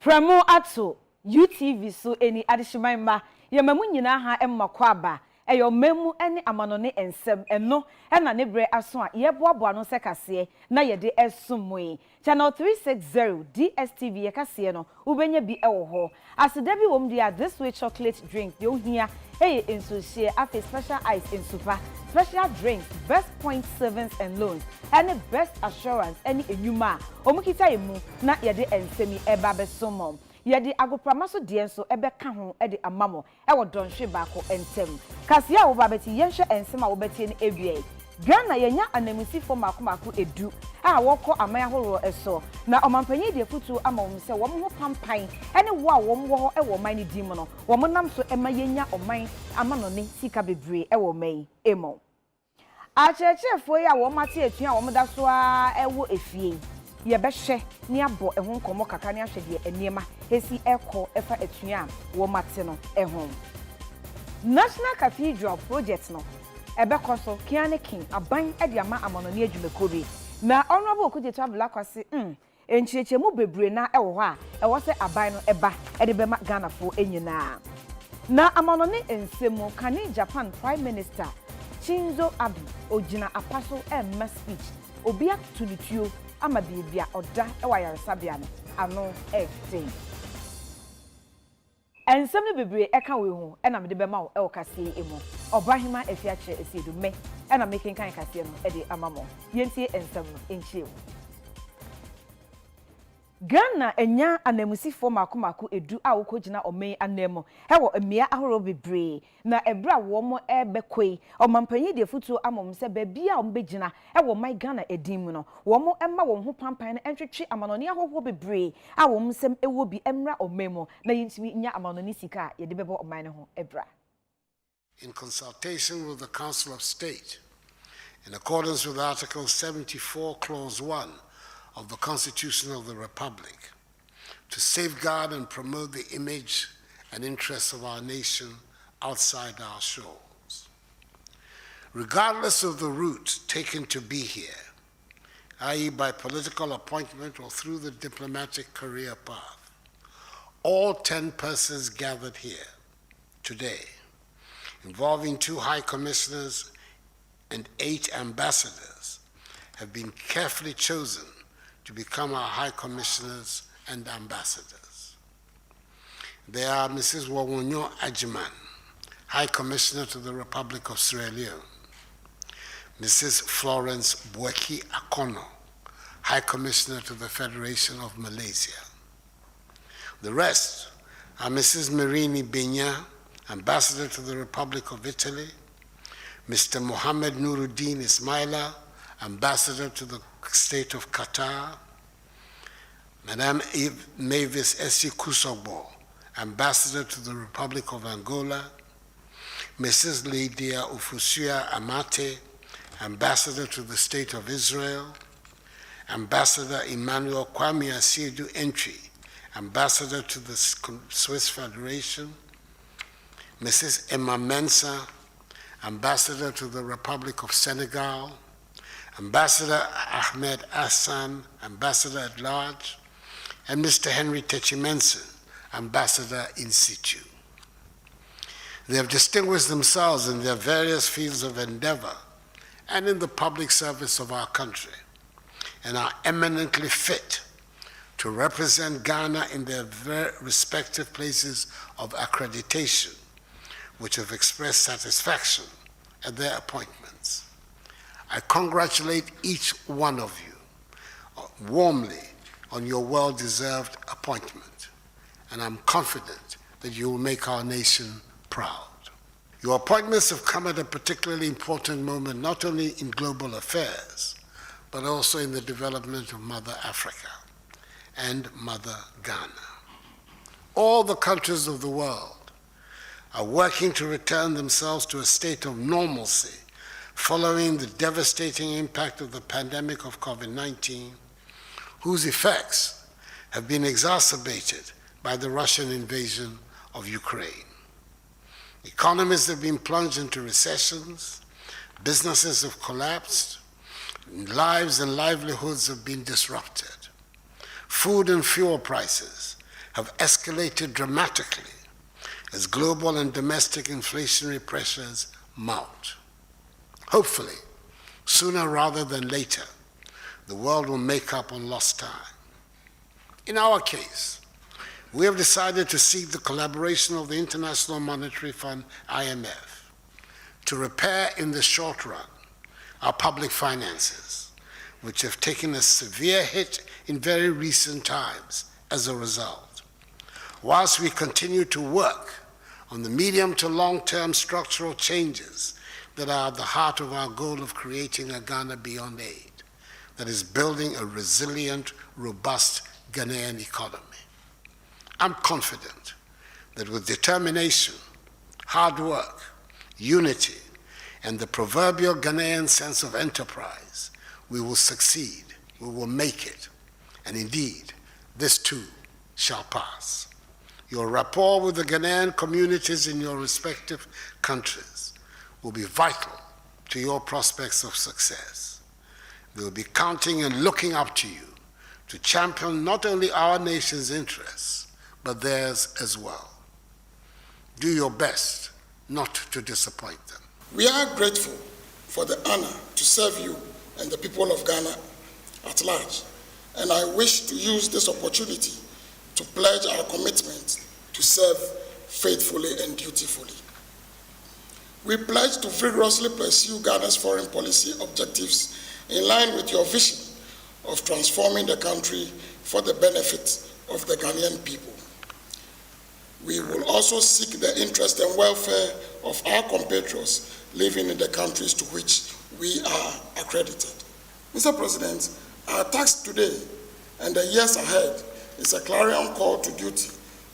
Premo ato UTV so eni adishimamba yemamu nyina ha emma kwaba eyo memu ene amanone ensem eno ena ne bre aso a yeboaboa no sekase na yede esumwe channel 360 DSTV yakase no ubenya bi ewo ho aseda bi wom dia this way chocolate drink de ohia eye enso share afi special ice in super special drinks best point savings and loans and best assurance any enyuma omukita emu na yede ensemi eba besomom yedi agopramaso de enso ebeka ho ede amamo ewo donhwe baako entem kasia wo babeti yenhwe ensem a wo betie ne ebie Ghana yenya anemusi fo makomako edu a woko amaya horo eso na omampanyi de futu ama wo se wo ho pampan ene wo a wo wo ewo man ni dim no wo nam so ema yenya oman amano ne sika bebre ewo man emo achechefo ya wo mate etua wo da so a ewo efie ye behwe ni abo ehun komo kaka ni ahwede eniema esi eko efa etua wo mate no ehun National Cathedral project no ebe koso kiane king aban ede ama amanoni adwumekobi na honorable Kujetu Abdulakwase enchiche mu bebre na ewo ho a ewo se aban no eba ede be ma Ghana fo enyina na amanoni ensemu kani Japan Prime Minister Shinzo Abe ogina apaso emma speech obia tunituo ama bibia oda ewa yaresabia no ano everything ensem ne bebre eka we ho ena me de be ma wo ewo kase emu obahima efiache esiedu me ena me kenkan kase no e de amamo yentie ensem no enchie Ghana enya anemusifo makomako edu a wokogina omen anemo ewo emia ahoro bebre na ebra wo mo ebekoi omampanyi de futu amom se bebia ombegina ewo my Ghana edim no wo mo emma wo ho pampan na entwetwe amanoni ahoho bebre a wo msem ewo bi emra omemo na yintimi nya amanoni sika ye de bebo oman ne ho ebra. In consultation with the Council of State, in accordance with Article 74, Clause 1 of the Constitution of the Republic, to safeguard and promote the image and interests of our nation outside our shores. Regardless of the route taken to be here, i.e. by political appointment or through the diplomatic career path, all 10 persons gathered here today, involving 2 high commissioners and 8 ambassadors, have been carefully chosen to become our high commissioners and ambassadors. They are Mrs. Wawonyo Ajiman, High Commissioner to the Republic of Sierra Leone, Mrs. Florence Bweki Akono, High Commissioner to the Federation of Malaysia. The rest are Mrs. Marini Benya, Ambassador to the Republic of Italy, Mr. Mohammed Nuruddin Ismaila, Ambassador to the State of Qatar, Madame Mavis Essie Kusogbo, Ambassador to the Republic of Angola, Mrs. Lydia Ufusia Amate, Ambassador to the State of Israel, Ambassador Emmanuel Kwame Asiedu Entry, Ambassador to the Swiss Federation, Mrs. Emma Mensah, Ambassador to the Republic of Senegal, Ambassador Ahmed Hassan, Ambassador at Large, and Mr. Henry Techimenson, Ambassador in situ. They have distinguished themselves in their various fields of endeavor and in the public service of our country, and are eminently fit to represent Ghana in their very respective places of accreditation, which have expressed satisfaction at their appointments. I congratulate each one of you warmly on your well-deserved appointment, and I'm confident that you will make our nation proud. Your appointments have come at a particularly important moment, not only in global affairs, but also in the development of Mother Africa and Mother Ghana. All the countries of the world are working to return themselves to a state of normalcy following the devastating impact of the pandemic of COVID-19, whose effects have been exacerbated by the Russian invasion of Ukraine. Economies have been plunged into recessions, businesses have collapsed, lives and livelihoods have been disrupted. Food and fuel prices have escalated dramatically as global and domestic inflationary pressures mount. Hopefully, sooner rather than later, the world will make up on lost time. In our case, we have decided to seek the collaboration of the International Monetary Fund, IMF, to repair in the short run our public finances, which have taken a severe hit in very recent times as a result, whilst we continue to work on the medium to long-term structural changes that are at the heart of our goal of creating a Ghana beyond aid, that is building a resilient, robust Ghanaian economy. I'm confident that with determination, hard work, unity, and the proverbial Ghanaian sense of enterprise, we will succeed, we will make it, and indeed, this too shall pass. Your rapport with the Ghanaian communities in your respective countries will be vital to your prospects of success. They will be counting and looking up to you to champion not only our nation's interests, but theirs as well. Do your best not to disappoint them. We are grateful for the honor to serve you and the people of Ghana at large, and I wish to use this opportunity to pledge our commitment to serve faithfully and dutifully. We pledge to vigorously pursue Ghana's foreign policy objectives in line with your vision of transforming the country for the benefit of the Ghanaian people. We will also seek the interest and welfare of our compatriots living in the countries to which we are accredited. Mr. President, our task today and the years ahead is a clarion call to duty,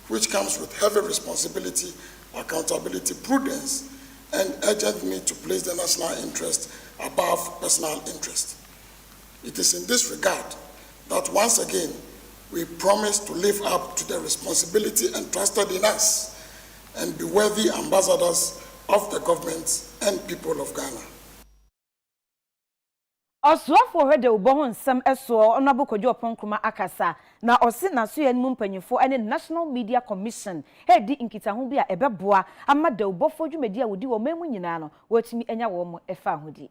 which comes with heavy responsibility, accountability, prudence, and urgent need to place the national interest above personal interest. It is in this regard that once again we promise to live up to the responsibility entrusted in us and be worthy ambassadors of the government and people of Ghana. Oswafo hwede obo nsem eso onabo kodwo oponkroma akasa na osi na so ye mpanyifo ene National Media Commission hedi nkitaho bi a ebeboa amada obofo dwumedi a wodi wo memu nyina no watimi enya wo mo efa hodi.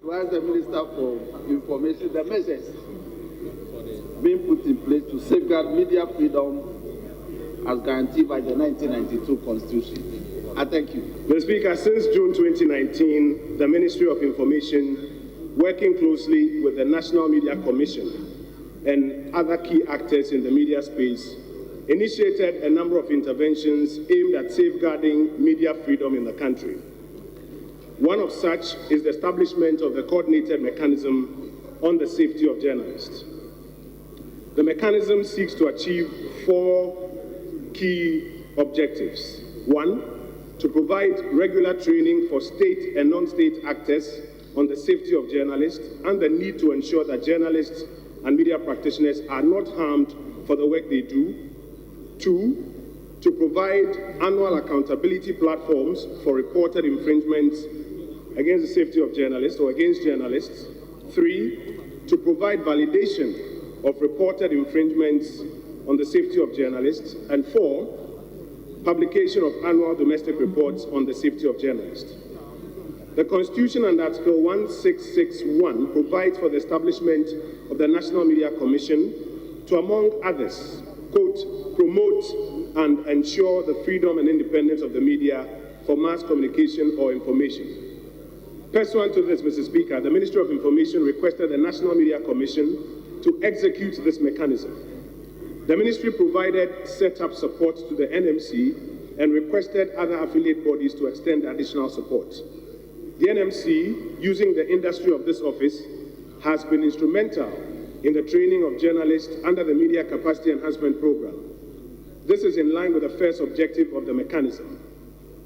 As the Minister for Information, the measures being put in place to safeguard media freedom as guaranteed by the 1992 Constitution. I thank you. Mr. Speaker, since June 2019, the Ministry of Information, working closely with the National Media Commission and other key actors in the media space, initiated a number of interventions aimed at safeguarding media freedom in the country. One of such is the establishment of the coordinated mechanism on the safety of journalists. The mechanism seeks to achieve 4 key objectives. 1, to provide regular training for state and non-state actors on the safety of journalists and the need to ensure that journalists and media practitioners are not harmed for the work they do. 2, to provide annual accountability platforms for reported infringements against the safety of journalists or against journalists. 3, to provide validation of reported infringements on the safety of journalists. And 4, publication of annual domestic reports on the safety of journalists. The Constitution and Article 1661 provides for the establishment of the National Media Commission to, among others, quote, promote and ensure the freedom and independence of the media for mass communication or information. Pursuant to this, Mr. Speaker, the Ministry of Information requested the National Media Commission to execute this mechanism. The Ministry provided set-up support to the NMC and requested other affiliate bodies to extend additional support. The NMC, using the industry of this office, has been instrumental in the training of journalists under the Media Capacity Enhancement Program. This is in line with the first objective of the mechanism.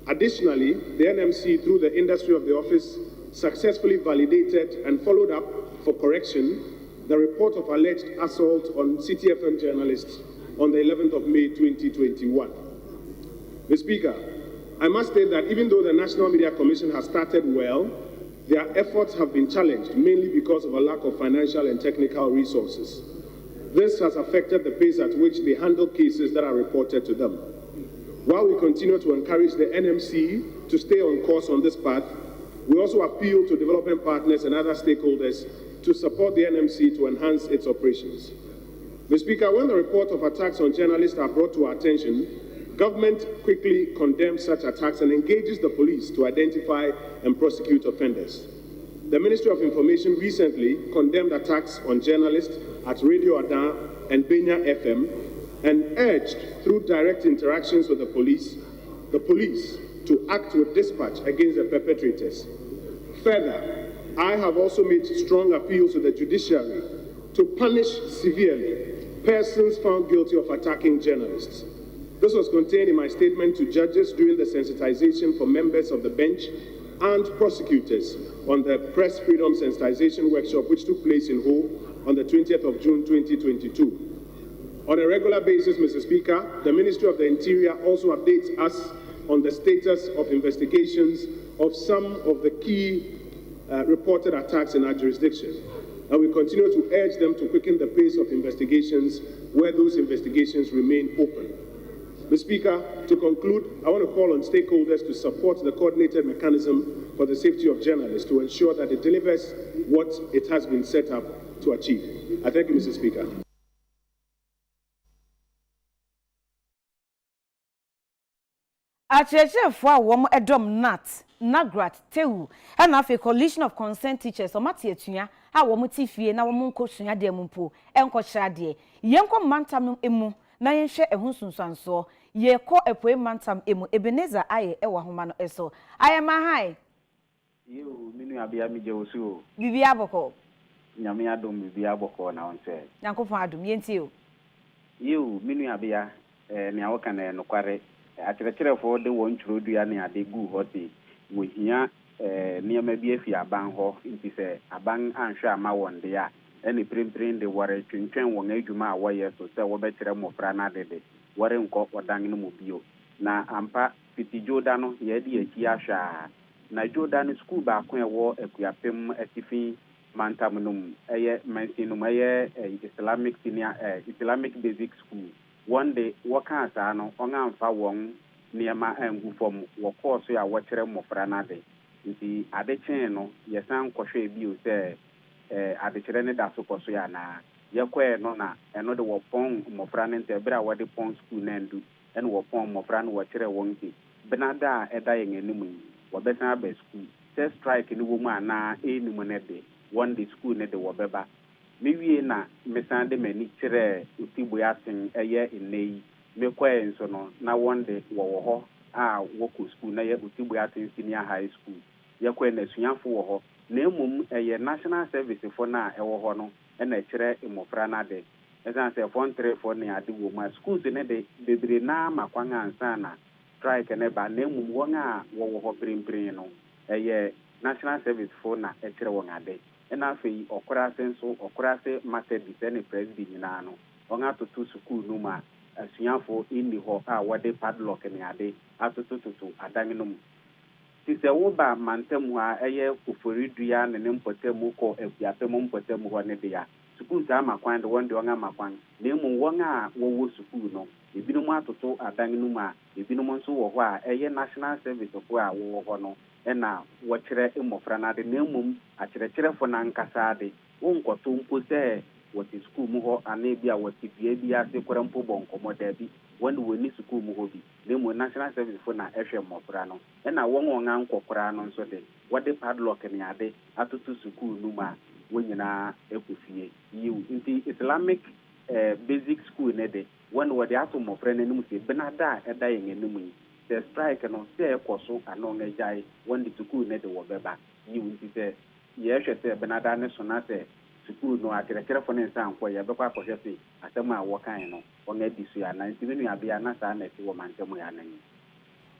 Additionally, the NMC, through the industry of the office, successfully validated and followed up for correction the report of alleged assault on CTFM journalists on the 11th of May 2021. Mr. Speaker, I must state that even though the National Media Commission has started well, their efforts have been challenged mainly because of a lack of financial and technical resources. This has affected the pace at which they handle cases that are reported to them. While we continue to encourage the NMC to stay on course on this path, we also appeal to development partners and other stakeholders to support the NMC to enhance its operations. Mr. Speaker, when the report of attacks on journalists are brought to our attention, government quickly condemns such attacks and engages the police to identify and prosecute offenders. The Ministry of Information recently condemned attacks on journalists at Radio Adan and Benya FM and urged, through direct interactions with the police to act with dispatch against the perpetrators. Further, I have also made strong appeals to the judiciary to punish severely persons found guilty of attacking journalists. This was contained in my statement to judges during the sensitization for members of the bench and prosecutors on the Press Freedom Sensitization Workshop, which took place in Ho on the 20th of June 2022. On a regular basis, Mr. Speaker, the Ministry of the Interior also updates us on the status of investigations of some of the key reported attacks in our jurisdiction. And we continue to urge them to quicken the pace of investigations where those investigations remain open. Mr. Speaker, to conclude, I want to call on stakeholders to support the coordinated mechanism for the safety of journalists to ensure that it delivers what it has been set up to achieve. I thank you, Mr. Speaker. Achechefo a wom edom nat nagrat tewu and afi coalition of concerned teachers omati etua a wom tifie na wom nkosua de mumpo enkohra de yenko mantam emu na yenhwe ehunsunsanso yeko epoe mantam emu Ebenezer aye ewa homa no eso ayema hai you minu abia mi je osu bibi aboko nyame adom bibi aboko na onse yankofo adom yenti o you minu abia ne awoka na nokware akyerɛkyerɛfo de wɔn ntwrodua ne ade gu hɔ te wohia nneɛma bi afi aban hɔ nti sɛ aban anhwɛ ama wɔn de a ɛne prempren de wɔre twentwɛn wɔn adwuma a wɔyɛ so sɛ wɔbɛkyerɛ mmɔfra no adede wɔre nkɔ ɔdan no mu bio na ampa fiti joda no yɛde akyi ahwɛ a na joda no school baako ɛwɔ akuapem atifi mantam no mu ɛyɛ mansin no mu ɛyɛ Islamic senior Islamic basic school one day waka asa no onga amfa won niema angu fom wo course ya wo kyerɛ mmɔfra na de nti ade kyɛn no yɛsan kɔhwɛ bi o sɛ ade kyerɛ ne da so kɔso ya na yɛkɔɛ no na ɛno de wo pɔn mmɔfra ne nte bra wo de pɔn school na ndu ɛne wo pɔn mmɔfra no wo kyerɛ wɔn nti benada ɛda yɛn anim yi wo bɛsan ba school sɛ strike ni wo mu ana ɛnimu ne de one day school ne de wo bɛba mewie na mesande mani kyerɛ utibo asen ɛyɛ nnei mekɔɛ nso no na wonde wɔwɔ hɔ a wɔkɔ school na yɛ utibo asen senior high school yɛkɔɛ na suafo wɔ hɔ na emom ɛyɛ national service fo na ɛwɔ hɔ no ɛna kyerɛ mmɔfra na de ɛsan sɛ fɔntre fo ne ade wɔ mu schools ne de bebre na makwan ansa na strike ne ba na emom wɔn a wɔwɔ hɔ prempren no ɛyɛ national service fo na ɛkyerɛ wɔn ade na afei okorase nso okorase matedi sɛ ne president nyinaa no wɔn atoto school no ma asuafo inni hɔ a wɔde padlock ne ade atotototo adan no mu ti sɛ wo ba mantam a ɛyɛ koforidua ne mpɔtamu kɔ afiapem mpɔtamu hɔ ne de a school saa makwan de wɔn de wɔn amakwan na emu wɔn a wɔwɔ school no ebinom atoto adan no mu a ebinom nso wɔ hɔ a ɛyɛ national service fo a wɔwɔ hɔ no ɛna wɔkyerɛ mmɔfra na de na emom akyerɛkyerɛfo na nkasa de wonkɔto mpo sɛ wɔte school mu hɔ ana bi a wɔte bia bi ase kora mpo bɔ nkɔmmɔ da bi wɔn wɔ ni school mu hɔ bi na emu national service fo na ɛhwɛ mmɔfra no ɛna wɔn ankɔkora no nso de wɔde padlock ne ade atoto school no mu a wɔn nyinaa ɛkɔ fie yiw nti Islamic basic school ne de wɔn wɔde ato mmɔfra n'anim sɛ benada ɛda yɛn anim yi the strike no say ekoso ano ngejai when the school ne de wo beba yi nti say ye hwete benada ne so na say school no akerekere fo ne nsan ko ye bekwa akɔhwɛ say asɛm a wo kan no on adi so ya na nti me nua bia na saa na ti wo mantem ya nan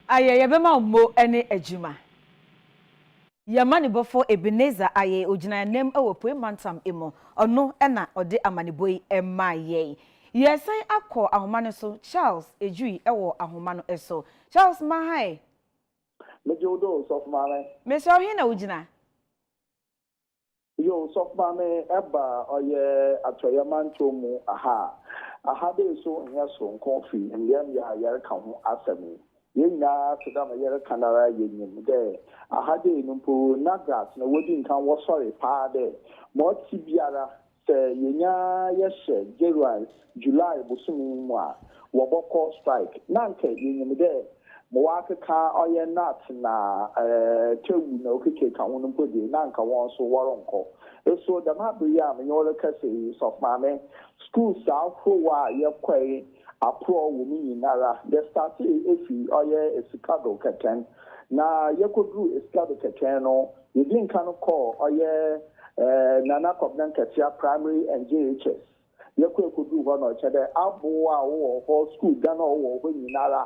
aye ye bema mo ene ajuma Yamani bofo Ebenezer aye ogina nem ewo poe mantam emo ono ena ode amaniboi emma ye yesan akọ ahoma no so Charles ejui ewo ahoma no eso Charles mahai mejo do so mare me so hin na ogina Yo, so mame eba oye atoye manto mu aha de so nya so kofi ndem ya yare ka ho asemi yenya to da ma yare kanara yenyim de aha de numpo nagas na wodi nkan wo sorry pa de mo ti biara se yenya yehye July bosumu mu a wo boko strike nanke yenyim de Mwakaka oye nat na tewu na okike ka wonu podi na nka won so woronko so the mabu ya me yole kase of mame school sa wa ye kwai apro wo mi nara the start efi oye esikado keten na ye kodru esikado keten no ye din kan call oye nana covenant katia primary and JHS ye kodru ho no chede abo a wo school gana wo ho nara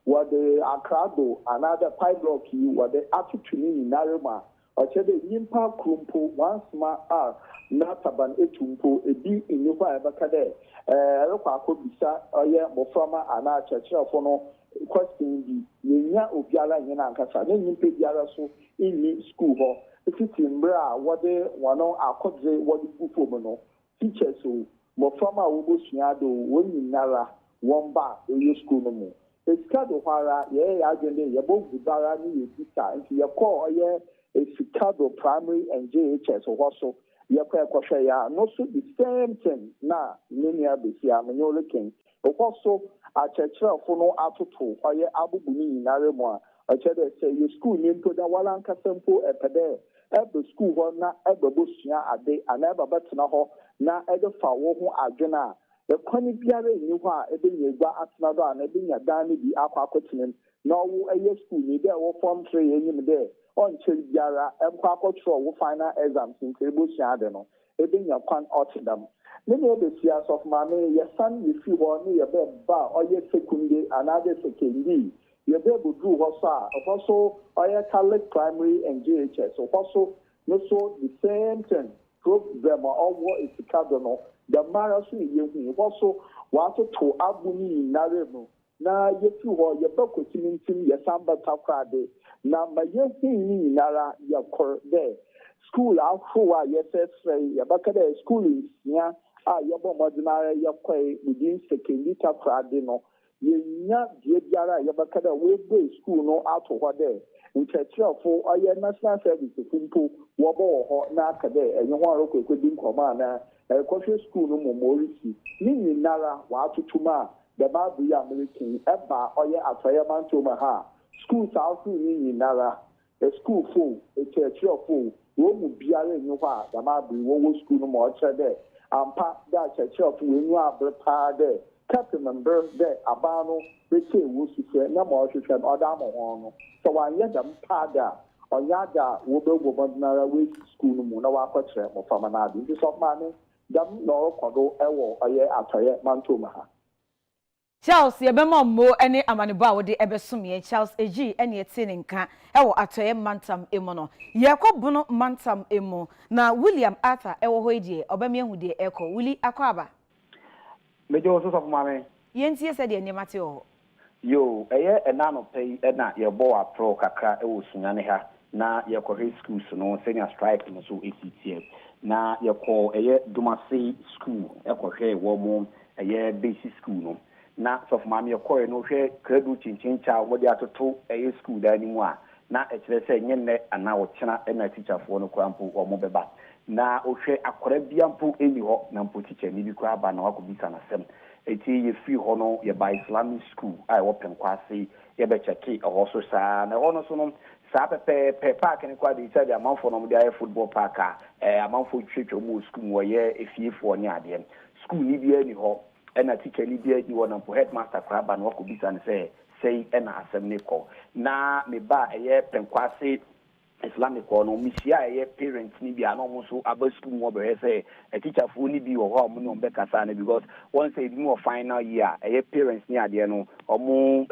what the Akrado, another pipe block, what the attitude in Narima, or Chede Yimpa Krumpo, once ma are Nataban Etumpo, a B in Yuba Bacade, Roka Kobisa, or yeah, Moframa, and our church of no question the Yenya Obiala Yanankasa, then you pay Yara so in me school hall. If it's in Bra, what they want to could say what the Bufomono, teachers who Moframa Ubusiado, when Nara, one bar, a school no more. Escado Hara, ye agende, ye both Budara, ye pizza, and ye call ye a Chicago primary and JHS or also ye quack ya, no so the same thing, na, linear Bisia, Manolo King, but also a church for no autopo, or ye Abu Buni, Naremo, a cheddar say your school name to the Walanka Tempo at Pade, every school one, not ever bushia a day, and never but no, na ever for agena. The Connie Biara knew why a being a Atnada and a being a Danny be aquacotin, no a year school, maybe I will form 3 in day. On Chili Biara, and Quacotro will find out exams in Table Shadano, a being a quan Otterdam. Many of the years of Mammy, your son, if you want me a bed bar or your secondary, another secondary. Your baby drew also or Catholic primary and JHS, or also no so the same thing. Prove them all what is the cardinal. The marathon you also want to abuni naremo. Na yetu ho ye bako timintim ye samba takrade. Na ma ye hini nara ye kor there. School afwa ye sesre ye bakade school is nya ye bo modinare ye kwai within secondary takrade no. Ye nya die biara ye bakade we go school no out ho there. Nchechefo oye national service funpo wo bo ho na akade enye ho aroko ekwedi nkoma na coffee school no morisi ni nara wa tutuma the babu ya American eba oye atoye mantoma ha school south ni nara a school full a church full wo mu biare ni ho the babu wo school no mo chede ampa da church full enu abrepa de captain member de abano beche wo sise na mo hwehwe no oda mo ho no so wan ye dem pada oyada wo be go bandara we school no mu na wa kwatre mo fama na adi so mane dam no kodo ewo aye atoye mantoma ha Charles yebema mo ene amanebo a wode ebesumye Charles Eji ene eti ne nka ewo atoye mantam emo no yekobuno mantam emo na William Arthur ewo ho edie obame hu de eko Willy akwaba mejo so so mame yentie se de nemate ho yo eye enano pay na yebo apro kakra ewo sunyane ha na yekohe schools no senior strike no so ACTF na yeko eye Dumasi school ekohe wo mo eye basic school no na sof mami yeko no hwe kredu chinchincha wodi atoto eye school da ni mu a na ekire se nyenne ana wo kina na teacher fo no kwampo wo mo beba na ohwe akora biampo eni ho na mpo teacher ni bi kwa ba na wakobisa na sem eti ye free ho no ye by Islamic school ai wo penkwase ye be cheki o so sa na ono so no sa pe park ni kwa di tell amanfo no dey football park amanfo twetwe mo school wo ye efiefo ni ade school ni bi ani ho na teacher ni bi ani wo na headmaster kwaba na wakobisa na say na asem ni ko na me ba ye penkwase Islamic or no misia ye parents ni bia no so aba school mo be say a teacher fu ni bi wo ho mo no be kasa na because once say no final year ye parents ni ade no omo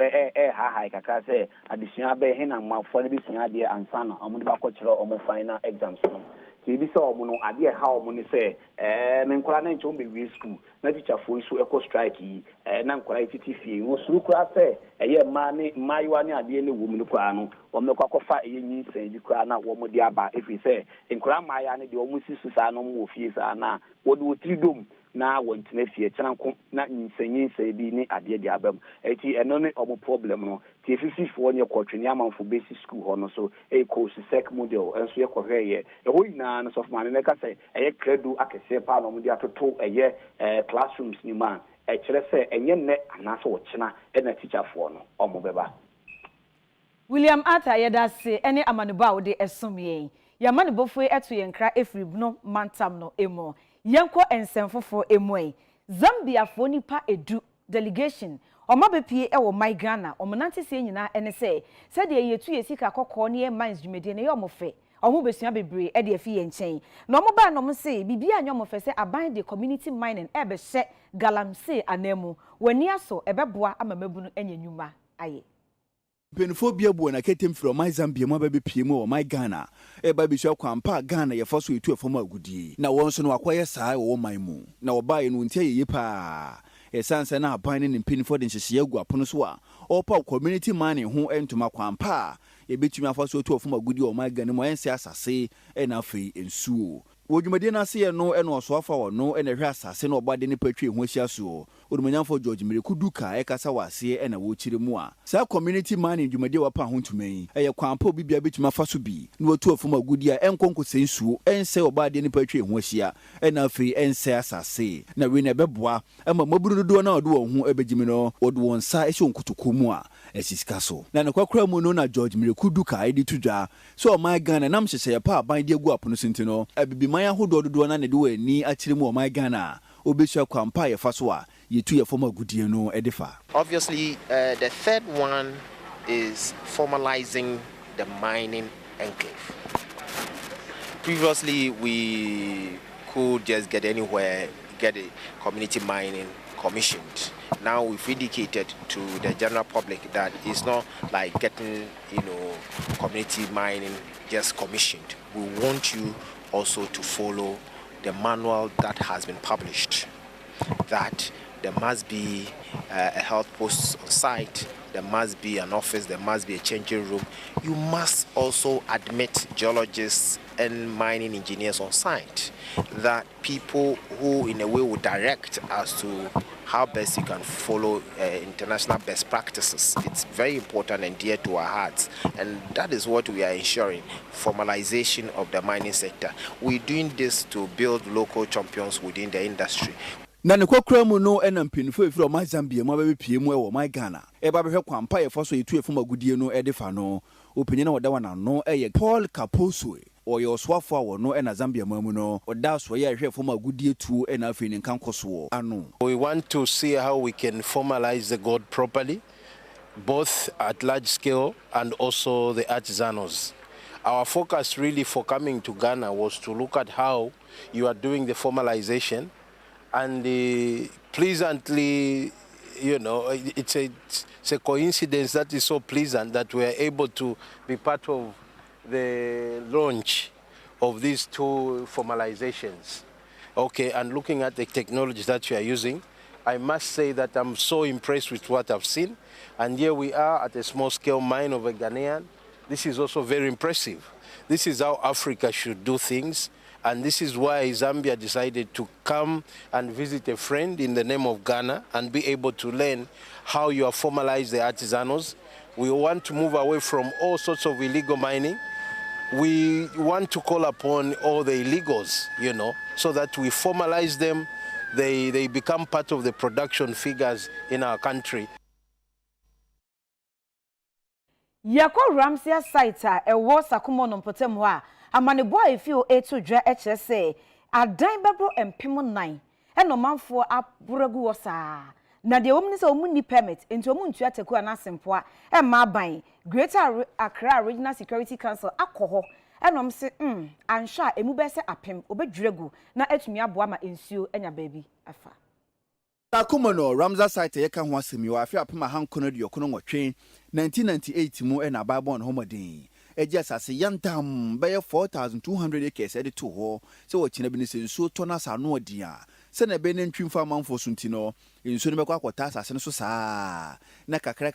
ha kaka say addition be he na ma fo ni bi sua ade ansa na omo ba ko kire omo final exams no ti bi so omo no ade e ha omo ni say me nkora na ncho be school na teacher fo so eco strike yi na nkora titi fie wo suru kura say eye ma ni maiwa ni ade ni wo mu kura no wo me kwakofa eye nyi san bi kura na wo mo de aba efi say nkora maya ni de wo mu sisu sa no mo fie sa na wo de wo tridom na wontina fie kyanko na nsanyi bi ni ade de abam eti eno ne omo problem no ti fififo ne kwotwene amanfo basic school ho no so course sec model enso ye kohweye ho ina no sofman ne ka say eye credo akese pa no mo de atoto eye classrooms ni man kire say enye ne anaso wo kyena na teacher fo no omo beba William Arthur yedase ene amanuba wo de esomye yamanubofo eto yenkra efrib no mantam no emo yenko ensemfofo emo Zambia fo nipa edu delegation omabepie ewo my Ghana omonante se nyina ene se de yetu yesika kokko ne mines dwumede ne yomofe omo besua bebre e de afi ye nchen na omo ba no mo se bibia anyomofe se aban de community mining ebe hye galamse anemu wani aso ebeboa amamabunu enyenwuma aye Penphobia bu na ketem from my Zambia ma be pie mu o my Ghana e ba bi so kwampa Ghana ye faso etu afom agudi na won so no akoye saa wo man mu na obaye no ntia ye pa esanse na aban ne penfo de nhyehyɛ agu apono so a opa community mining ho entuma kwampa ye betumi afaso etu afom agudi o my Ghana mo ense asase e na afei ensuo wodwumade na se ye no e no so afa wo no e na hwe asase na obade ne patwe ho ahia so odumanyamfo George Miriku Duka e kasa wase e na wo kire mu a sa community man dwumade wa pa ho ntumai e ye kwampa obi bia betuma faso bi na watu afom agudi a enkonko sensuo ense obade ne patwe ho ahia e na afei ense asase na we na beboa ama maburu dodo na odo ho ebegimi no odo wonsa e hye onkutuko mu a esisika so na nakwakra mu no na George Miriku Duka e di tudwa so my Ghana nam hyehye pa aban de agu apono sintino abibi man ahodo dodo na ne de wani akire mu o my Ghana obesua kwampa ye faso a yetu ye former gudie no edifa. Obviously, the third one is formalizing the mining enclave. Previously, we could just get anywhere, get a community mining commissioned. Now we've indicated to the general public that it's not like getting, community mining just commissioned. We want you also to follow the manual that has been published, that there must be a health post on site, there must be an office, there must be a changing room. You must also admit geologists and mining engineers on site, that people who in a way will direct as to how best you can follow international best practices. It's very important and dear to our hearts, and that is what we are ensuring, formalization of the mining sector. We're doing this to build local champions within the industry. Na ne kwakra mu no enam pinfo efiro my Zambia ma be pie mu e wo my Ghana e ba behwe kwampa ye faso etu efom agudie no e defa no opinye na woda wana no e ye Paul Kaposo o ye oswafo a wo no e na Zambia mamu no oda so ye hwe efom agudie tu e na afi ne kan koso ano. We want to see how we can formalize the gold properly, both at large scale and also the artisanals. Our focus really for coming to Ghana was to look at how you are doing the formalization. And pleasantly, it's a coincidence that is so pleasant that we are able to be part of the launch of these two formalizations. Okay, and looking at the technology that you are using, I must say that I'm so impressed with what I've seen. And here we are at a small-scale mine of a Ghanaian. This is also very impressive. This is how Africa should do things. And this is why Zambia decided to come and visit a friend in the name of Ghana and be able to learn how you have formalized the artisanals. We want to move away from all sorts of illegal mining. We want to call upon all the illegals, so that we formalize them. They become part of the production figures in our country. Yako Ramsia site e wo sakumo no potem ho a amane boy feel eto dwa e kire se adan bebro empem 9 e no manfo aburagu wo saa na de omni se omni permit enti omuntu ateku anasempo a e ma ban Greater Accra Regional Security Council akoho e no mse ansha emu be se apem obedwiregu na atumi aboa ma ensuo enya baabi afa Takumono Ramza site ye kan ho asemi wa afi apema hankono de yokono nwotwe 1998 mu e na Bible on homodin ɛgye asase yantam bɛyɛ 4,200 acres ɛde to hɔ sɛ wɔkyena bi ne sɛ nsuo tɔ no asa no ɔden a sɛ na ɛbɛyɛ no ntwimfa amanfoɔ so nti no nsuo no bɛkɔ akɔta asase no so saa na kakra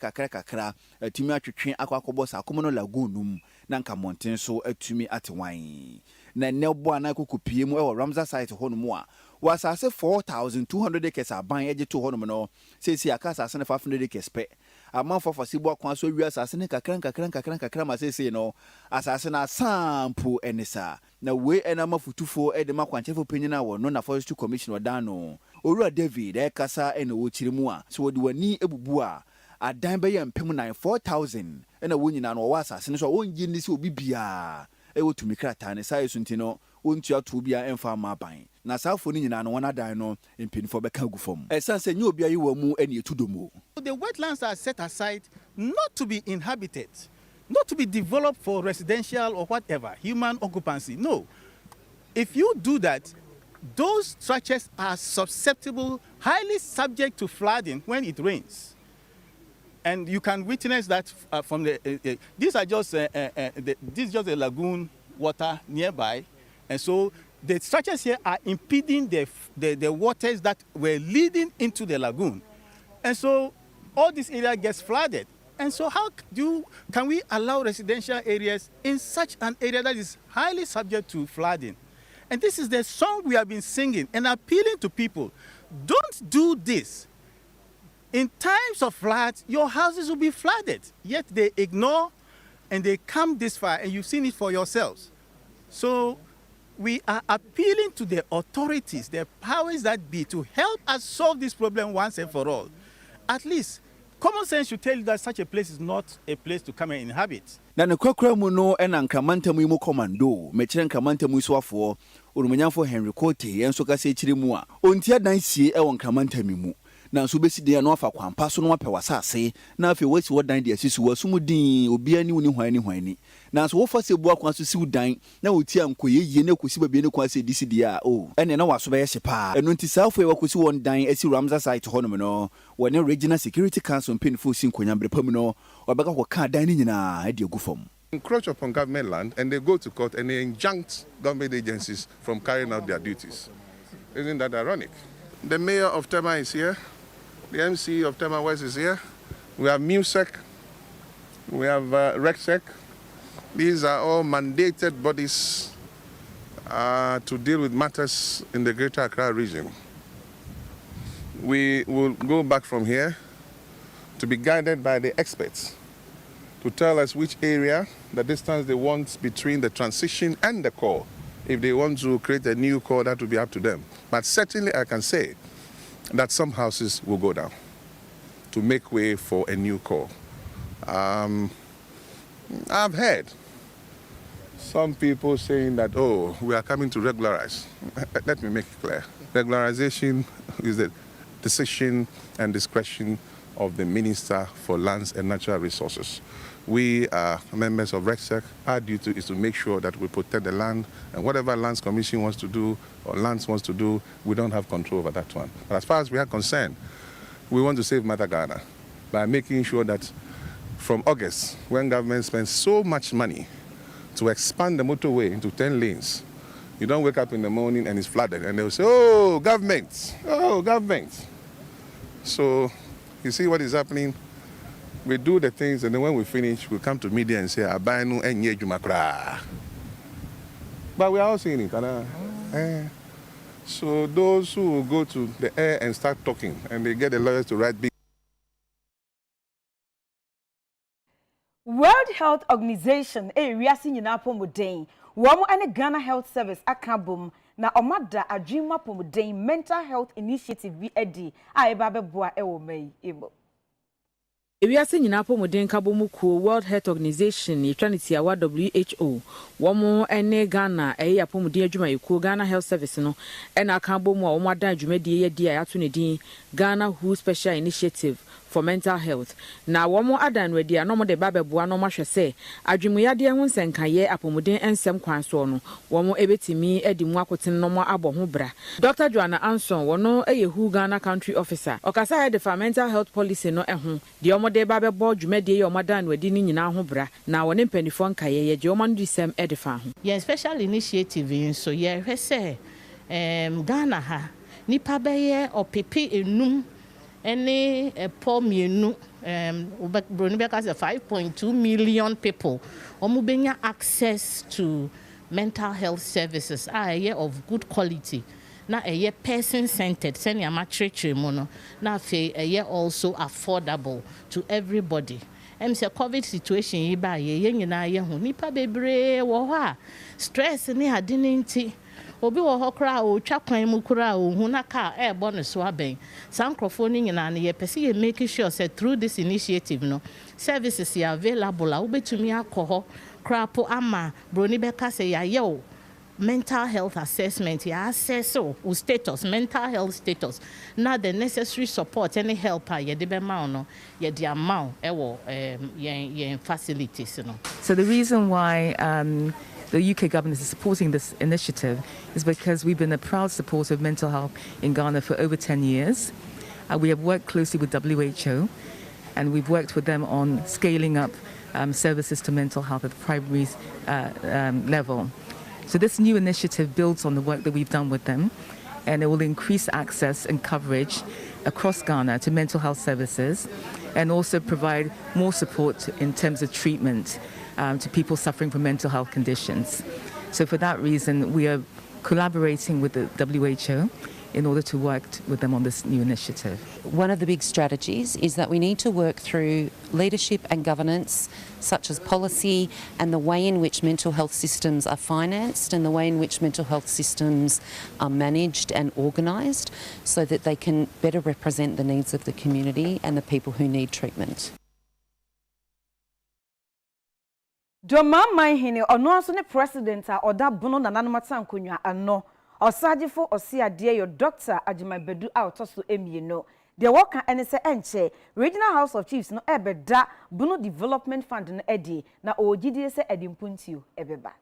atumi atwetwe akɔ akɔbɔ saa akɔmɔ no lagoon no mu na nka mmɔnten so atumi ate wan na nnɛ bɔ a na akɔkɔpie mu ɛwɔ Ramsar site hɔ no mu a wɔasase 4,200 acres aban ɛgye to hɔ no mu no sɛsi aka asase no 500 acres pɛ amanfoɔ fasi bɔ akwan so awie asase no kakra ma sɛsi no asase no asampo ɛne saa na wei ɛna mafutufoɔ ɛde ma kwankyerɛfoɔ panyin a wɔ no na forestry commission ɔdan no owura David ɛkasa ɛna wɔkyerɛ mu a so wɔde w'ani ebubu a adan bɛyɛ mpem 94,000 ɛna wɔn nyinaa no wɔwɔ asase no so a wɔngye ni sɛ obi biara ɛwɔ tumi krataa ne saa esu nti no wɔntua to bia ɛmfa ama aban na saafo no nyinaa no wɔn adan no mpanyinfoɔ bɛka gu fam ɛsan sɛ nye obi ayi wɔ mu ɛne etu domo. The wetlands are set aside not to be inhabited, not to be developed for residential or whatever, human occupancy. No. If you do that, those structures are susceptible, highly subject to flooding when it rains. And you can witness that from the, these are just, this is just a lagoon water nearby. And so the structures here are impeding the waters that were leading into the lagoon. And so all this area gets flooded. And so how can we allow residential areas in such an area that is highly subject to flooding? And this is the song we have been singing and appealing to people. Don't do this. In times of floods, your houses will be flooded. Yet they ignore and they come this far, and you've seen it for yourselves. So we are appealing to the authorities, the powers that be, to help us solve this problem once and for all. At least, common sense should tell you that such a place is not a place to come and inhabit. Na ne kwakra mu no ɛna nkramanta mu mu commando mɛkyerɛ nkramanta mu soafoɔ orumanyafo Henry Kote enso ka sɛ kyerɛ mu a ontia dan sie ɛwɔ nkramanta mu na nso besi de no afa kwampa so no apɛ wasase na afei wasi wodan de asisi wasumudin obia ni woni hwan ni na nso wofa se bu akwan so si wodan na wotia nkoye yie na kosi babie ne kwa se disi dia o ɛne na waso bɛyɛ hye pa ɛno nti saafo e wakosi won dan asi Ramsar site hɔ no no wɔne regional security council mpanyinfo si nkonyambre pam no ɔbɛka kɔ ka dan ni nyinaa ɛde agu fam. Encroach upon government land and they go to court and they injunct government agencies from carrying out their duties. Isn't that ironic? The mayor of Tema is here. The MC of Tema West is here. We have MUSEC. We have RECSEC. These are all mandated bodies to deal with matters in the Greater Accra region. We will go back from here to be guided by the experts to tell us which area, the distance they want between the transition and the core. If they want to create a new core, that will be up to them. But certainly I can say that some houses will go down to make way for a new core. I've heard some people saying that, oh, we are coming to regularize. Let me make it clear. Regularization is the decision and discretion of the Minister for Lands and Natural Resources. We are members of RECSEC. Our duty is to make sure that we protect the land, and whatever Lands Commission wants to do or Lands wants to do, we don't have control over that one. But as far as we are concerned, we want to save Mother Ghana by making sure that from August, when government spends so much money to expand the motorway into 10 lanes, you don't wake up in the morning and it's flooded, and they'll say, oh, government, oh, government. So you see what is happening? We do the things, and then when we finish, we come to media and say, Abanu enye jumakra. But we are all seeing it. So those who will go to the air and start talking, and they get the lawyers to write big. World Health Organization wiase nyina pomuden wo ane Ghana Health Service akabom na omada adwuma pomuden mental health initiative bi edi a eba beboa ewo mai ebo wiase nyina pomuden kabom ku World Health Organization etranity awa WHO wo ane Ghana eya pomuden adwuma yiku Ghana Health Service no ena akabom a wo madan adwumadi ye di a yato ne din Ghana WHO Special Initiative for mental health. Na womo adan wedi anomo de babeboa no mahwe se adwumuyade ho nsenkaye apomuden ensem kwan so no womo ebetimi edi mu akoten no mo abo ho bra. Dr. Joanna Anson wono eyehu Ghana country officer okasa head for mental health policy no eho de omo de babebo dwumade ye omo dan wedi ni nyina ho bra na woni mpanifo nkaye ye je omo ndisem edifa ho. Ye special initiative in so ye hwese Ghana ha nipa beye opepe enum ene po mienu broni beka say 5.2 million people omubenya access to mental health services a year of good quality na a year person centered send ya matrice mu no na fe a year also affordable to everybody. Say COVID situation yi ba ye nyina ye ho nipa bebre wo ho a stress ni ade nti obi wo ho kra o twa kwan mu kra o hu na ka e bo no so aben sankrofo ni nyina na ye pese ye make sure say through this initiative no services are available a obetumi akoho krapo ama broni beka say ya ye o mental health assessment ya assess o status mental health status na the necessary support any help ye de be ma no ye de amount e wo yen facilities no. So the reason why the UK government is supporting this initiative is because we've been a proud supporter of mental health in Ghana for over 10 years. We have worked closely with WHO and we've worked with them on scaling up services to mental health at the primary level. So this new initiative builds on the work that we've done with them, and it will increase access and coverage across Ghana to mental health services and also provide more support in terms of treatment to people suffering from mental health conditions. So for that reason, we are collaborating with the WHO in order to work with them on this new initiative. One of the big strategies is that we need to work through leadership and governance, such as policy and the way in which mental health systems are financed and the way in which mental health systems are managed and organised so that they can better represent the needs of the community and the people who need treatment. Doma Mahine ono aso ne president a oda bono na nanomata nkonwa ano osagefo osiade yo Dr. Ajimabedu a otoso emieno de woka ene se enche Regional House of Chiefs no ebeda bono development fund no edi na ogidie se edimpuntio ebeba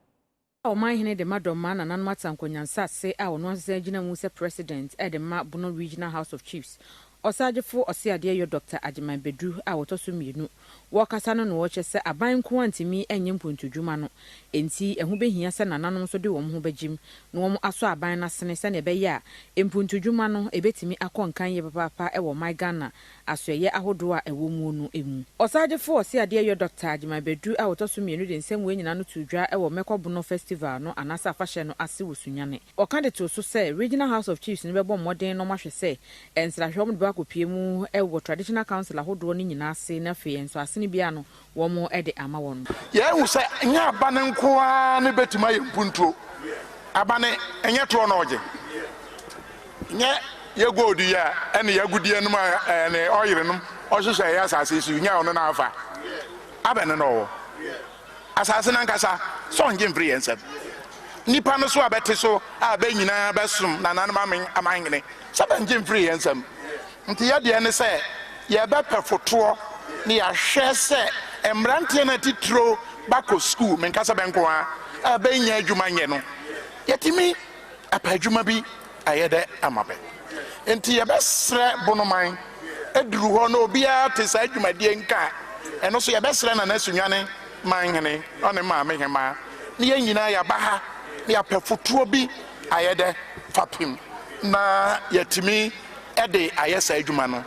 Mahine de madoma na nanomata nkonwa nsase a ono ase gina mu se president edema bono Regional House of Chiefs osagefo osiade yo Dr. Ajimabedu a otoso mienu wakasa no no se aban ko antimi enye mpontudwuma no enti ehu behia se nananom so de wo ho bagim no wo aso aban na sene se ne be ya mpontudwuma no ebetimi akonkan ye papa e wo my Ghana asoye ahodo a ewo mu no emu osagefo osiade yo Dr. Ajimabedu a otoso mienu de nsem we nyina no tudwa e wo Mekobono festival no anasa afahye no ase wosunyane okande to so se Regional House of Chiefs ne bebo modern no mahwe se ensrahwom de bakopie mu e wo traditional council ahodo ni nyina ase na fe enso ni biano womo ede ama won ye hu se nya abane nko a ne betima ye mpuntuo abane enye to no oje nye ye godu ya ene ye gudie no ne oyire no ohwehwe ya asase su nya ono na afa abene no asase na nkasa so nge mfiri yensem nipa no so abete so abe nyina besum na nanama amangene sabe nge mfiri yensem nti ye de ne se ye be pefoto ni ahwe se emrante na titro bako school menkasa benko a abenya adwuma nye no yetimi apa adwuma bi ayede amabe enti ye besre bonoman eduru ho na obia te sa adwuma die nka eno so ye besre na nasunwane manhene one ma mehema ni nyina ya baha ni apafotuo bi ayede fapim na yetimi ede ayesa adwuma no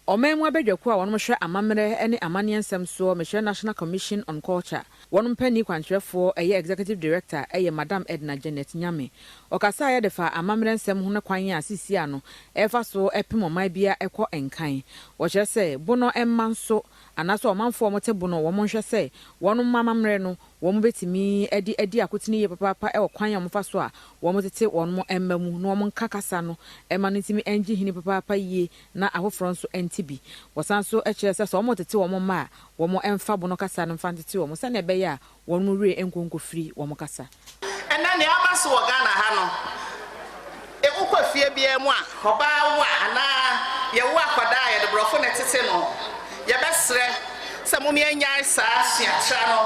Omemu abedwaku a wono hwe amamre ene amaniensem so mehwe National Commission on Culture wono pani kwantwefo eye executive director eye Madam Edna Janet Nyame okasa ye defa amamre nsem ho ne kwan a sisia no efa so epem oman bia ekọ enkan wo hye se bono emmanso anaso omanfo mote bono wo monhwe se wono mamamre no wo betimi edi akotini ye papa e okwan ya mofa so a wo motete wono emmamu no wo nkakasa no emanitimi enji hini papa ye na ahofro nso entibi wosanso ekire se so motete wo ma wo emfa bono kasa no mfantete wo se na be ya wo re enkonko free wo kasa ena ne abaso wo Ghana ha no e ukwa fie bia mu a oba wa ana ye wo akwada ye de brofo ne tete no ye besre se mo me anya sa asiatra no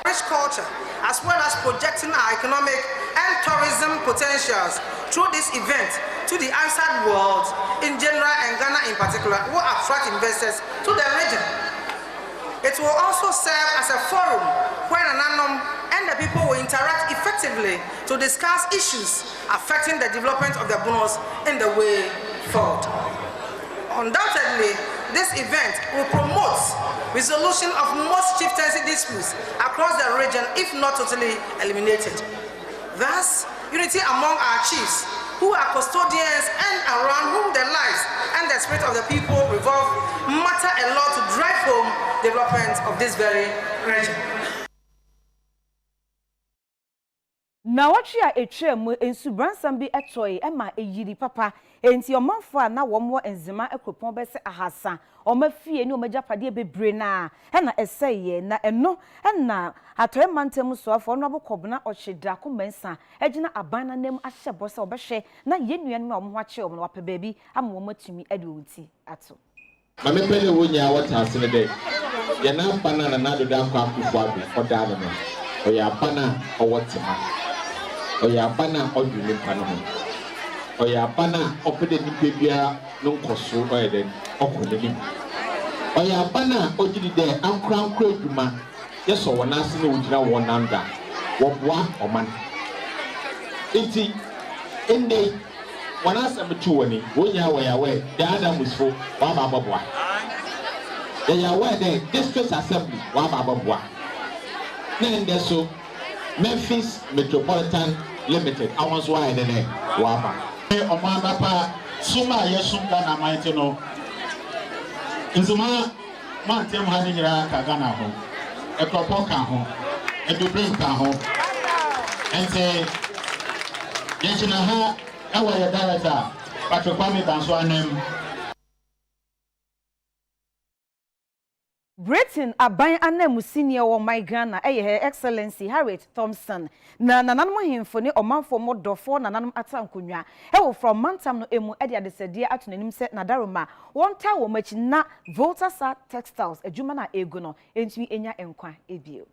rich culture as well as projecting our economic and tourism potentials through this event to the outside world in general and Ghana in particular will attract investors to the region. It will also serve as a forum where Nananom and the people will interact effectively to discuss issues affecting the development of the bonus in the way forward. Undoubtedly, this event will promote resolution of most chieftaincy disputes across the region, if not totally eliminated. Thus, unity among our chiefs, who are custodians and around whom the lives and the spirit of the people revolve, matter a lot to drive home development of this very region. Na watchi a etwam ensubransam bi etoy ema eyiri papa enti omanfo a na womo enzima ekropon bese ahasa omafie ni omajapade bebre na na eseye na eno na atoy mantem so afo no abokobna ochida komensa agina abana nem ahyebo se obehwe na yenua no omho ache omno wape baabi ama womatumi ade onti ato mame pele wonya wata asene de ye na bana na nado da kwa akufo abi oda no oya bana owotima oya bana odwule pano ho oya bana opede nipa bia no nkoso oyeden okonenim oya bana ogidi de ankra adwuma yeso wona ase na ogira wonanda woboa oman enti ende wona ase metu woni wonya wayawe de adamusfo wa ba boboa yawe de district assembly wa ba boboa na ende so Memphis Metropolitan Limited. I was why the name. Waba. Omanda suma yesum Ghana mighty no. Inzuma mantem hanira ka Ghana ho. E kropo ka ho. E dubre ka ho. Ente yechina ha awa ya director Patrick Kwame Danso anem. Britain aban anam senior wo my Ghana Her Excellency Harriet Thompson na nananum hemfo ne omanfo modofo nananum atankonwa wo from mantam no emu e de adesede atonanim se nadaroma wonta wo machi na Volta Textiles adwuma na egu no entumi enya enkwa ebio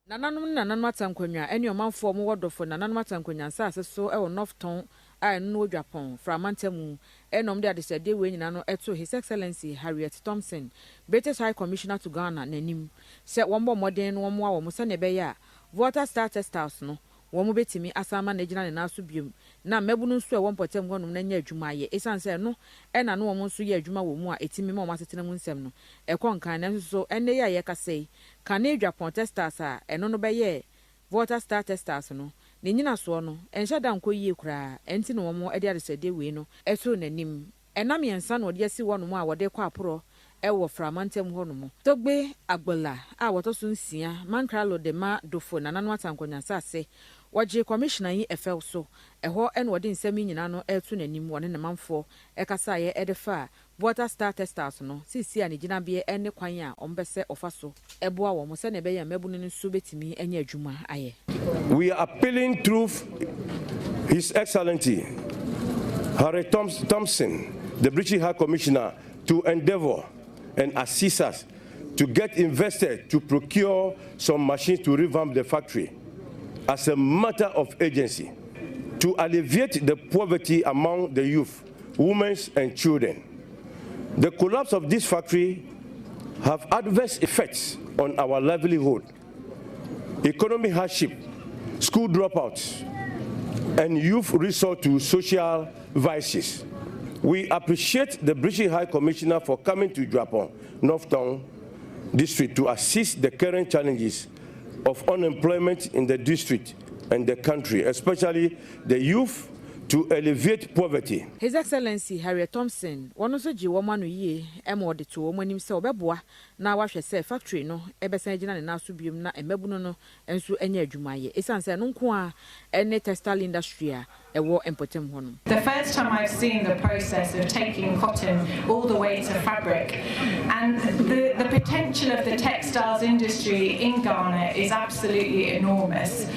nananum atankonwa ene omanfo mo wodofo nananum atankonwa nsa so wo Northton I know Japan from Mantamu, enom de adesede we nyina no eto His Excellency Harriet Thompson, British High Commissioner to Ghana nanim, se wombo modern womo a womo se ne be ya, Water Star Textiles no, womo betimi asama na gina na so biom, na mebunu nso e wompotem honom na nya adwuma ye, esan se no, e na no womo nso ye adwuma wo mu a etimi ma omasetena mu nsem no, ekon kan na nso enne ya ye kasei, kan na Japan Textiles a eno no be ye, Water Star Textiles no, ne nyina so no enhya da nko yie kura enti no mo ade adesede we no eto nanim enam yensa no de asi wono mu a wode kwa aporo ewo framantem ho no mo togbe agbola a wotoso nsia mankralo de ma dofo nananu atankonya sase waje commissioner yi efel so eho en wode nsami nyina no eto nanim wone ne manfo ekasa ye edefa Water Star Textiles no sisi a ne gina be ene kwan a ombese ofaso eboa wo mo se ne be ya mabunu nso betimi enya adwuma aye. We are appealing through His Excellency Harriet Thompson, the British High Commissioner, to endeavor and assist us to get investors to procure some machines to revamp the factory as a matter of urgency, to alleviate the poverty among the youth, women and children. The collapse of this factory have adverse effects on our livelihood, economic hardship, school dropouts, and youth resort to social vices. We appreciate the British High Commissioner for coming to Japan, Northtown District to assist the current challenges of unemployment in the district and the country, especially the youth, to alleviate poverty. His Excellency Harriet Thompson, one also ji woman ye, emo de to woman himself beboa, na wahwe se factory no, ebesen gina na so biom na emebuno no enso enya adwuma ye. Esan se no nko a ene textile industry a ewo empotem ho no. The first time I've seen the process of taking cotton all the way to fabric, and the potential of the textiles industry in Ghana is absolutely enormous.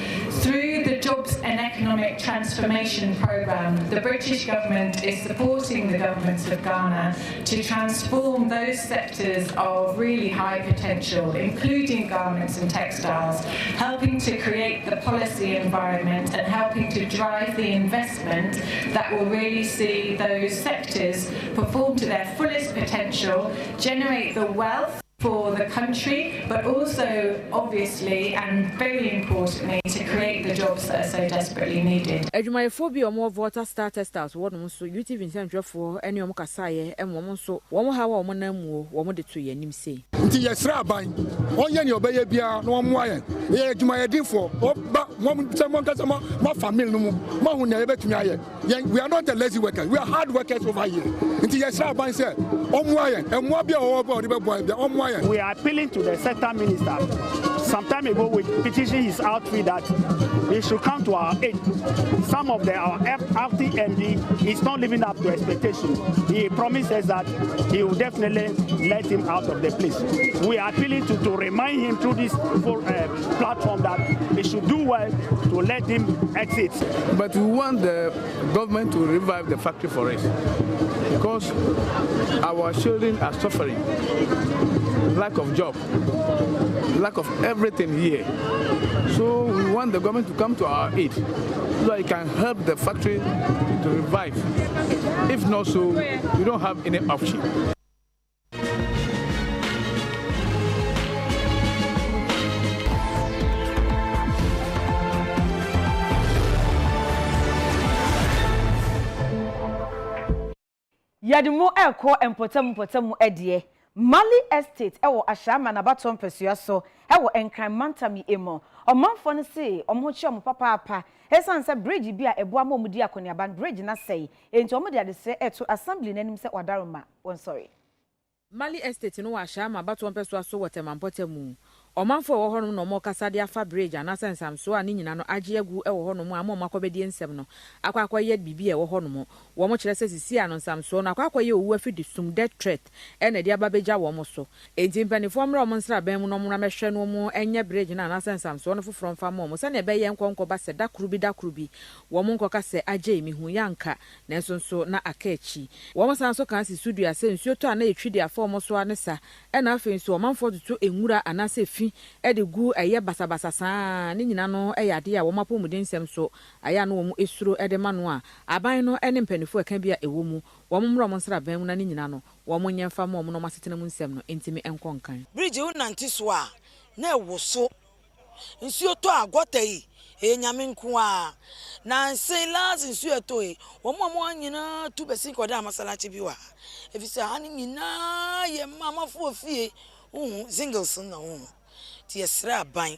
Through the Jobs and Economic Transformation Programme, the British government is supporting the governments of Ghana to transform those sectors of really high potential, including garments and textiles, helping to create the policy environment and helping to drive the investment that will really see those sectors perform to their fullest potential, generate the wealth for the country, but also, obviously, and very importantly, to create the jobs that are so desperately needed. Adwumayɛfoɔ bi ɔmo water star testers wɔnom nso UTV nsɛntwerɛfoɔ ɛne ɔmo kasaeɛ ɛmo ɔmo nso wɔn hawa ɔmo nan mu wɔmo de to yɛnim sei. Nti yɛsrɛ aban ɔnyɛ ne ɔbɛyɛ biara na ɔmo ayɛ yɛ adwumayɛdinfoɔ ɔba mo sɛ mo nkasa mo family no mu mo hu na yɛbɛtumi ayɛ we are not the lazy workers, we are hard workers over here. Nti yɛsrɛ aban sɛ ɔmo ayɛ ɛmoa bi a ɔwɔ ba ɔde bɛboa bi ɔmo ayɛ. We are appealing to the sector minister. Some time ago, we petitioned his outfit that he should come to our aid. Some of our acting MD is not living up to expectation. He promises that he will definitely let him out of the place. We are appealing to remind him through this platform that he should do well to let him exit. But we want the government to revive the factory for us because our children are suffering. Lack of job, lack of everything here. So we want the government to come to our aid so that it can help the factory to revive. If not so, we don't have any option. Yadimo eko empotamu edie. Mali Estate ewo Ashama na baton pesua so ewo enkran mantami emo omanfo ne se omhochi omopapa apa esan se bridge bi a ebo amomudi akoniaban bridge na sei enti omode ade se eto assembly nanim se wadaroma won sorry Mali Estate no wa Ashama baton pesua so wotemampotamu Omanfo wo hono no mo kasa de afa bridge anasa nsam so ani nyina no agye agu e wo hono mo ama makobedi nsem no akwakoye bibi e wo hono mo wo mo kire sesisi ano nsam so no akwakoye owu afidi sum death threat e na de ababeja wo mo so enti mpanifo mra mo nsra ban mu no mo mehwe no mo enye bridge na anasa nsam so no foforo mfa mo se na be ye nkonko ba se dakurubi wo mo nkoka se agye mi hu yanka na nso na akachi wo mo san so kan si studio ase nsuo to ana etwidi afọ mo so anesa e na afi nso omanfo tutu enwura anasa fi edigu eye basabasa saa ni nyina no eyade a wo mapomuden nsem so aya no wo mu esuro edema no a aban no ene mpanifo aka bia ewo mu wo mmro mo nsra ban mu na ni nyina no wo mo nyemfa mo no masetena mu nsem no entimi enkonkan bridge unanti so a na ewo so nsuo to agota yi enyame nko a na nse last nsuo to yi wo mo anyina tu besin koda amasalachi bi wa efisa ani nyina ye mamafo ofie singles no Tiesra ban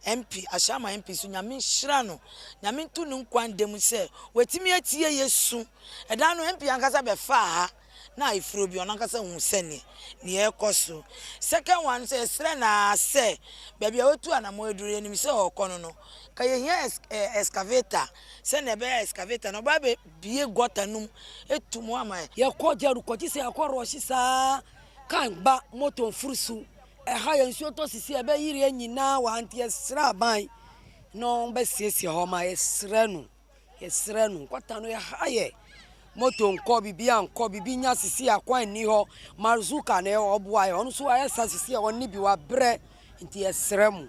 MP Ashama MP so nyame hira no nyame tu no nkwandem se wetimi atie yesu eda no MP ankasa be fa ha na ifuro bi onankasa hu sene ne ekoso second one say esre na se bebia wetu anamo eduru enim se okono no ka ye hia excavator se na be excavator no ba be bie gota num etumu ama ye ko jaru ko ti se akoro hisa kan ba moto furusu ha ya nsuo to sisi ebe yiri enyina wa anti esra ban no be siesie ho ma esra nu kwata no ya haye moto nko bibi nya sisi akwan ni ho maruzuka na oboa ya onu so ayesa sisi woni bi wa bre nti esra mu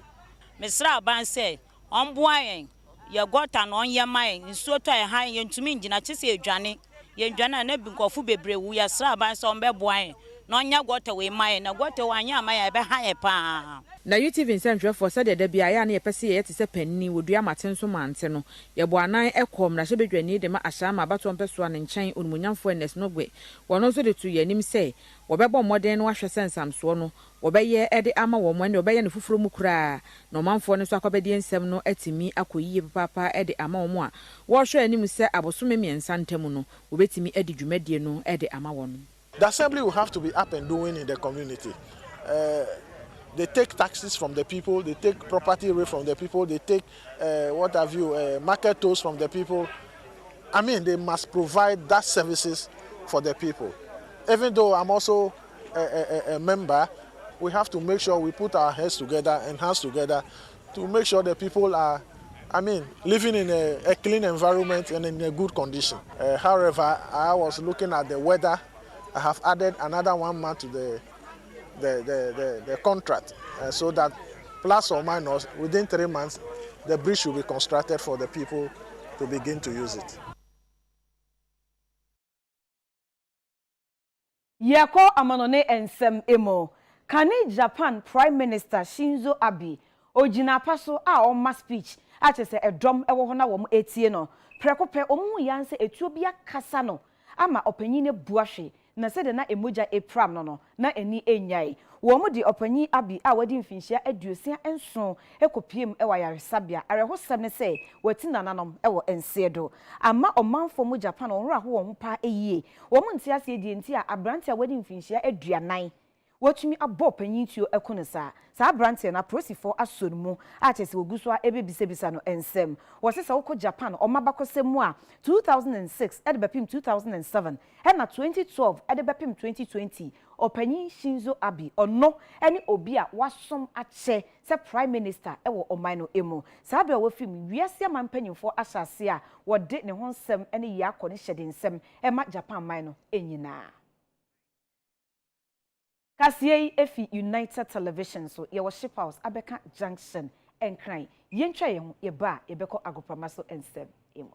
mesra ban se onboa yen ye gota no onye mai nsuo to ya ha ye ntumi ngina chese edwane ye ndwane na bi nkofu bebre wu ya sra ban se onbe boa yen no nya gota we mai na gota wanya mai ebe ha ye pa na UTV nsentwerefo se de bia ya na ye pese ye tese panni wodua maten so mante no ye bo anan ekom na hye bedwani de ma Ashama abato mpeso ne nchen onumunyamfo enes no gwe wono so de tu ye nim se wobebo moden no ahwe sensam so no wobeye ede ama wo mo ne wobeye ne fufuro mu kura no manfo ne so akobedi nsem no atimi akoyiye papa ede ama wo mo a wo hwe anim se abosome miensa ntam no wobetimi edi dwumadie no ede ama wo no. The assembly will have to be up and doing in the community. They take taxes from the people, they take property away from the people, they take, market tolls from the people. I mean, they must provide that services for the people. Even though I'm also a member, we have to make sure we put our heads together and hands together to make sure the people are I mean, living in a clean environment and in a good condition. However, I was looking at the weather. I have added another 1 month to the contract so that plus or minus within 3 months, the bridge will be constructed for the people to begin to use it. Yako amanone ensem emo. Kani Japan Prime Minister Shinzo Abe ojina paso a oma speech a chese edom ewo ho na wo etie no prekope omu yanse etuo bia kasa no ama opanyine buahwe na se de na emoja epram no na eni enyai wo mu di opanyi Abe a wadi mfinhia aduosia enso ekopiem ewa yaresabia arehosem ne se wati nananom ewo ensedo ama omanfo mu Japan onra ho wo pa eyie wo mu ntiase edi nti a abrante a wadi mfinhia aduanan watumi abo panyin tuo ekonesa sa abrante na prosifo asonmu a chese oguso a ebebisebisa no ensem wosesa woko Japan omabakosemu a 2006 edebepim 2007 na 2012 edebepim 2020 opanyin Shinzo Abe ono ene obi a wasom ache se prime minister ewo oman no emu sa abia wofim wiase amampanyimfo asase a wode ne ho nsem ene ya akọ ne hyede nsem ema Japan man no enyina. Kasiei efi United Television so ye worship house Abeka Junction enkran yentwa ye ho ye ba ye beko agoprama so ensem emo.